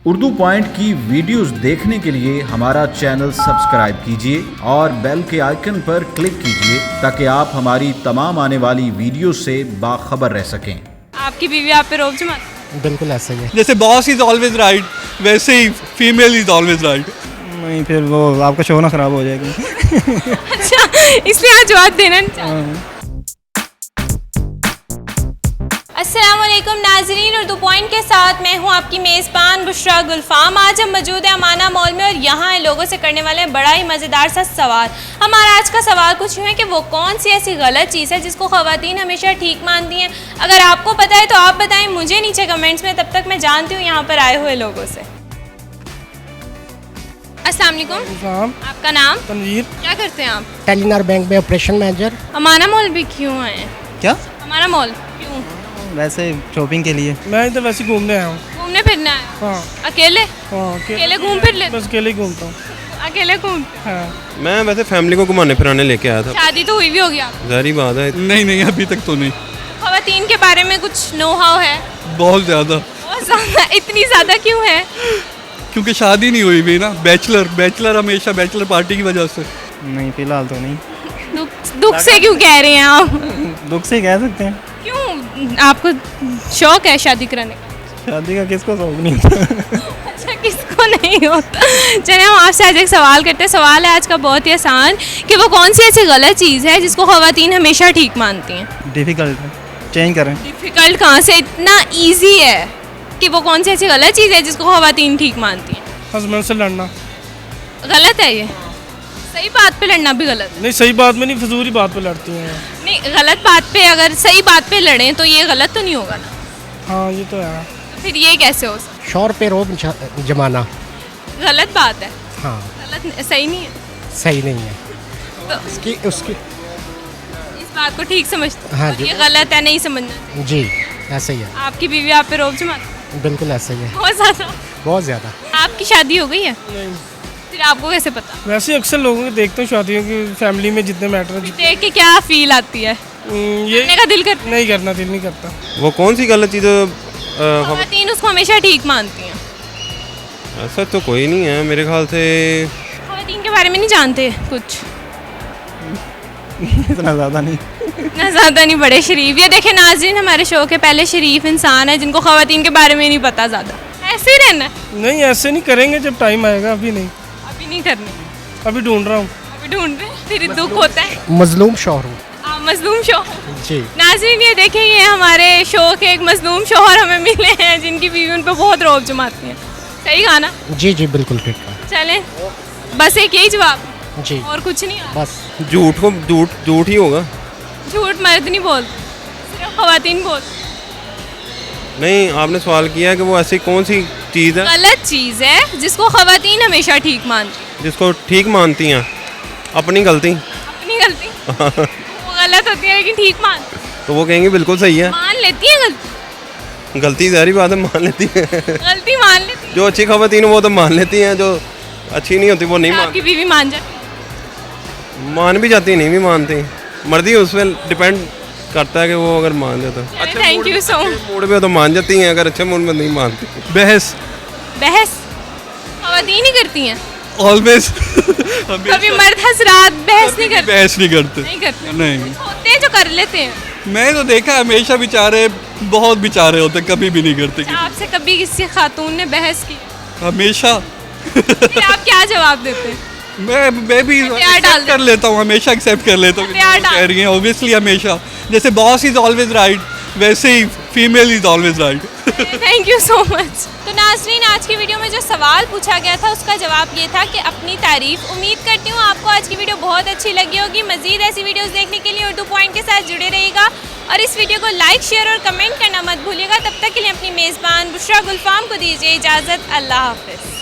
Urdu point की videos देखने के लिए हमारा चैनल सब्सक्राइब कीजिए और बेल के आइकन पर क्लिक कीजिए ताकि आप हमारी तमाम आने वाली वीडियो से बाखबर रह सकें। आपकी बीवी आप पे रोब जमाती है? बिल्कुल ऐसा ही है। जैसे बॉस इज ऑलवेज राइट वैसे ही फीमेल इज ऑलवेज राइट। नहीं, फिर वो आपका शो ना ख़राब हो जाएगी। अच्छा, इसलिए आज जवाब देना नहीं चाहते। अस्सलामुअलैकुम नाजरीन, उर्दू पॉइंट के साथ मैं हूं आपकी मेज़बान बुशरा गुलफाम। आज हम मौजूद हैं अमाना मॉल में और यहाँ लोगों से करने वाले हैं बड़ा ही मज़ेदार सा सवाल। हमारा आज का सवाल कुछ यूँ है कि वो कौन सी ऐसी गलत चीज़ है जिसको ख़वातीन हमेशा ठीक मानती हैं। अगर आपको पता है तो आप बताएं मुझे नीचे कमेंट्स में, तब तक मैं जानती हूँ यहाँ पर आए हुए लोगों से। अस्सलाम वालेकुम, आपका नाम? तनवीर। क्या करते हैं आप? टेलीनार बैंक में ऑपरेशन मैनेजर। अमाना मॉल भी क्यों आए हैं? क्या? हमारा मॉल क्यों? वैसे शॉपिंग के लिए। मैं इधर वैसे घूमने आया हूँ। घूमने फिरने आए? हाँ। अकेले? हाँ, अकेले घूम फिर लेते? बस अकेले ही घूमता हूँ। अकेले घूम? हाँ। मैं वैसे फैमिली को घुमाने फिराने लेके आया था। शादी तो हुई भी होगी आप? ज़ाहिर बात है। नहीं अभी तक तो नहीं। ख़वातीन के बारे में कुछ नो हाउ है? बहुत ज़्यादा। बहुत ज़्यादा? इतनी ज़्यादा क्यों है? क्योंकि शादी नहीं हुई भी ना। बैचलर हमेशा बैचलर पार्टी की वजह से। नहीं, फिलहाल तो नहीं। दुख से क्यों कह रहे हैं आप? दुख से कह सकते हैं। क्यों, आपको शौक है शादी कराने का? शादी का किसको शौक नहीं होता। अच्छा, किसको नहीं होता। चलिए हम आपसे आज एक सवाल करते हैं। सवाल है आज का बहुत ही आसान कि वो कौन सी ऐसी गलत चीज़ है जिसको ख़वातीन हमेशा ठीक मानती हैं? डिफ़िकल्ट है, चेंज करें। डिफ़िकल्ट कहाँ से, इतना ईजी है कि वो कौन सी ऐसी गलत चीज़ है जिसको ख़वातीन ठीक मानती हैं? हस्बैंड से लड़ना। गलत है ये? सही बात पे लड़ना भी गलत है? नहीं, सही बात में नहीं, फजूल ही बात पे लड़ती हैं। नहीं, गलत बात पे अगर सही बात पे लड़ें तो ये गलत तो नहीं होगा ना? हाँ, ये तो है। तो फिर ये कैसे हो सकता? शौहर पे रोब जमाना गलत बात है। हाँ, गलत, सही नहीं है सही नहीं है। तो उसकी इस बात को ठीक समझते? हाँ और जी। ये गलत है, नहीं समझना। जी, ऐसा ही है। आपकी बीवी आप पे रोब जमाती है? बिल्कुल ऐसा ही है। बहुत ज़्यादा? बहुत ज़्यादा। आपकी शादी हो गई है? नहीं, फिर आपको कैसे पता? वैसे अक्सर लोगों को देखते हैं शादियों की, फैमिली में जितने मैटर है देख के क्या फील आती है? ये करने का दिल करता? नहीं करना, दिल नहीं करता। वो कौन सी गलत चीज़ ख़वातीन उसको हमेशा ठीक मानती हैं। ऐसा तो कोई नहीं है मेरे ख्याल से। ख़वातीन के बारे में नहीं जानते कुछ? इतना ज़्यादा नहीं। इतना ज़्यादा नहीं, बड़े शरीफ। ये देखे नाज़रीन, हमारे शो के पहले शरीफ इंसान है जिनको ख़वातीन के बारे में नहीं पता ज़्यादा। ऐसे ही रहना है? नहीं, ऐसे नहीं करेंगे, जब टाइम आएगा। अभी नहीं, अभी नहीं करनी? अभी ढूंढ रहा हूँ। अभी ढूंढ रहे हैं? फिर दुख होता है? मजलूम शौहर हूँ। आप मजलूम शो? जी। नाज़रीन ये देखें, ये हमारे शो के एक मजलूम शोहर हमें मिले हैं जिनकी बीवी उन पर बहुत रौब जमाती है। सही कहा ना? जी जी, बिल्कुल ठीक है। चलें, बस एक यही जवाब? जी, और कुछ नहीं? बस। झूठ ही होगा। झूठ मर्द नहीं बोलते, सिर्फ ख़वातीन बोलते। नहीं, आपने सवाल किया कि वो ऐसी कौन सी चीज़ है गलत चीज़ है जिसको ख़वातीन हमेशा ठीक मानती हैं। जिसको ठीक मानती हैं। अपनी गलती। अपनी गलती? वो गलत होती है लेकिन ठीक मानती हैं। तो वो कहेंगे बिल्कुल सही है। मान लेती है गलती? गलती ज़ाहिर बात है, मान लेती है। गलती मान लेती है? जो अच्छी ख़वातीन वो तो मान लेती हैं, जो अच्छी नहीं होती वो नहीं आपकी बीवी मान जाती मान भी जाती, नहीं भी मानती। मर्जी उस पर डिपेंड करता है कि वो अगर मान जाता है? Thank you so much. Mood पे तो मान जाती हैं, अगर अच्छे मूड में नहीं मानती। बहस ख़वातीन ही करती हैं ऑलवेज। कभी मर्द हजरात बहस नहीं करते? बहस नहीं करते। नहीं करते? नहीं, होते हैं जो कर लेते हैं। मैं तो देखा हमेशा बेचारे, बहुत बेचारे होते, कभी भी नहीं करते। आपसे कभी किसी खातून ने बहस की? हमेशा। फिर आप क्या जवाब देते हैं? मैं भी हथियार डाल एक्सेप्ट कर लेता हूँ, हमेशा एक्सेप्ट कर लेता हूँ कि हथियार जो डाल- कह रही हैं ऑब्वियसली हमेशा। जैसे बॉस इज ऑलवेज राइट वैसे ही female is always right. Thank you so much. तो नाज़रीन, आज की वीडियो में जो सवाल पूछा गया था उसका जवाब ये था कि अपनी तारीफ। उम्मीद करती हूँ आपको आज की वीडियो बहुत अच्छी लगी होगी। मज़ीद ऐसी वीडियोस देखने के लिए उर्दू पॉइंट के साथ जुड़े रहिएगा और इस वीडियो को लाइक, शेयर और कमेंट करना मत भूलिएगा। तब तक के लिए अपनी मेज़बान बुशरा गुलफाम को दीजिए इजाज़त। अल्लाह हाफ़िज़।